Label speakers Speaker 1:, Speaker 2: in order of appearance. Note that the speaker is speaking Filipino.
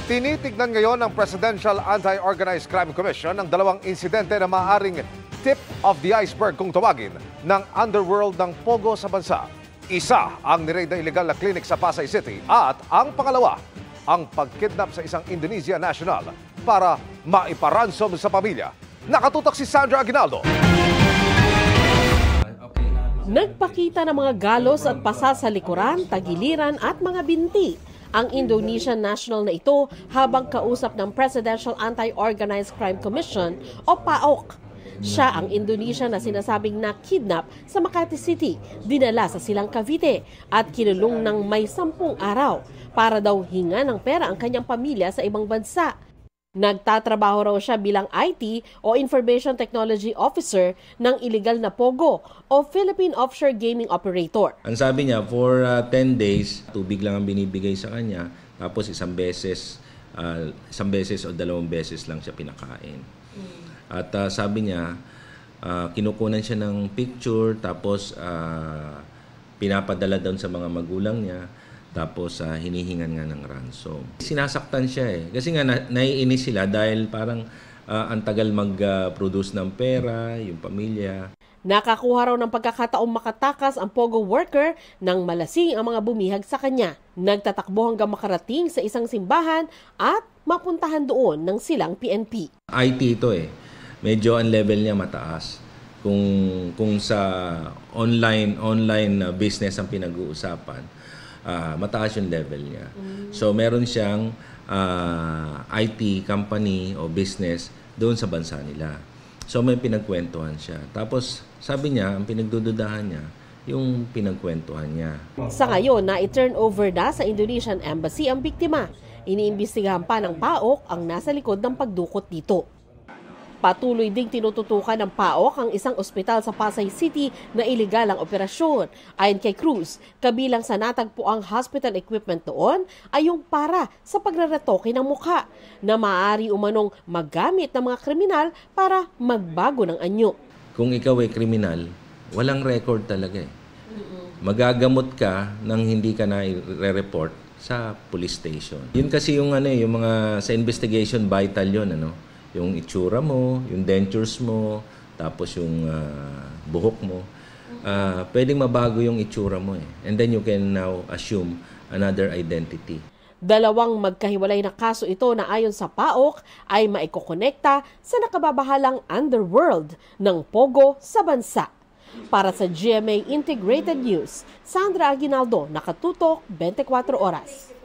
Speaker 1: Tinitignan ngayon ng Presidential Anti-Organized Crime Commission ang dalawang insidente na maaaring tip of the iceberg kung tawagin ng underworld ng Pogo sa bansa. Isa ang niraid na illegal na clinic sa Pasay City at ang pangalawa, ang pagkidnap sa isang Indonesian national para maiparansom sa pamilya. Nakatutok si Sandra Aguinaldo.
Speaker 2: Nagpakita ng mga galos at pasa sa likuran, tagiliran at mga binti ang Indonesian national na ito habang kausap ng Presidential Anti-Organized Crime Commission o PAOK. Siya ang Indonesian na sinasabing na-kidnap sa Makati City, dinala sa Silang Cavite at kinulong ng may 10 araw para daw hinga ng pera ang kanyang pamilya sa ibang bansa. Nagtatrabaho raw siya bilang IT o Information Technology Officer ng illegal na Pogo o Philippine Offshore Gaming Operator.
Speaker 3: Ang sabi niya, for 10 days, tubig lang ang binibigay sa kanya, tapos isang beses o 2 beses lang siya pinakain. At sabi niya, kinukunan siya ng picture, tapos pinapadala doon sa mga magulang niya, tapos hinihingan nga ng ransom. Sinasaktan siya kasi nga naiinis sila dahil parang ang tagal mag-produce ng pera, yung pamilya.
Speaker 2: Nakakuha raw ng pagkakataong makatakas ang Pogo worker nang malasing ang mga bumihag sa kanya. Nagtatakbo hanggang makarating sa isang simbahan at mapuntahan doon ng Silang PNP.
Speaker 3: IT ito medyo ang level niya mataas. Kung sa online business ang pinag-uusapan, mataas yung level niya. So meron siyang IT company o business doon sa bansa nila. So may pinagkwentuhan siya. Tapos sabi niya, ang pinagdududahan niya, yung pinagkwentuhan niya.
Speaker 2: Sa ngayon, na-turn over na sa Indonesian Embassy ang biktima. Iniimbestigahan pa ng PAOK ang nasa likod ng pagdukot dito. Patuloy ding tinututukan ng PAOK ang isang ospital sa Pasay City na iligal ang operasyon. Ayon kay Cruz, kabilang sa natagpuang hospital equipment doon ay yung para sa pagraretoke ng mukha na maaari umanong magamit ng mga kriminal para magbago ng anyo.
Speaker 3: Kung ikaw ay kriminal, walang record talaga Magagamot ka nang hindi ka na i-report sa police station. Yun kasi yung yung mga sa investigation vital yun yung itsura mo, yung dentures mo, tapos yung buhok mo, pwedeng mabago yung itsura mo And then you can now assume another identity.
Speaker 2: Dalawang magkahiwalay na kaso ito na ayon sa PAOK ay maikokonekta sa nakababahalang underworld ng Pogo sa bansa. Para sa GMA Integrated News, Sandra Aguinaldo, Nakatutok, 24 Oras.